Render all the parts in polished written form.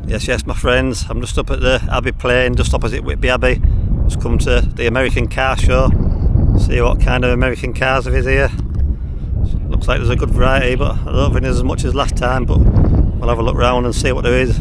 Yes, my friends. I'm just up at the Abbey Plain, just opposite Whitby Abbey. Just come to the American car show. See what kind of American cars there is here. Looks like there's a good variety, but I don't think there's as much as last time. But we'll have a look round and see what there is.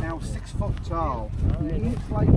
Now 6 foot tall. It's like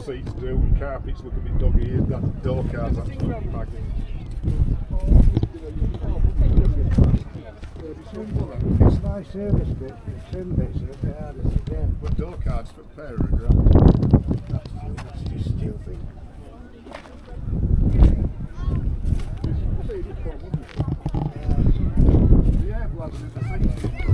seats do, carpets look a bit doggy, and that door cards actually baggy. It's nice service bit, the trim bits are a bit harder to get. But door cards for a pair of grand. That's just stupid. Yeah, well, there's a seat.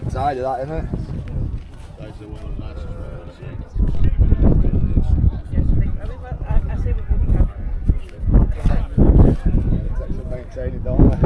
Side of that, isn't it? That's the one of the nicest Maintaining, don't they?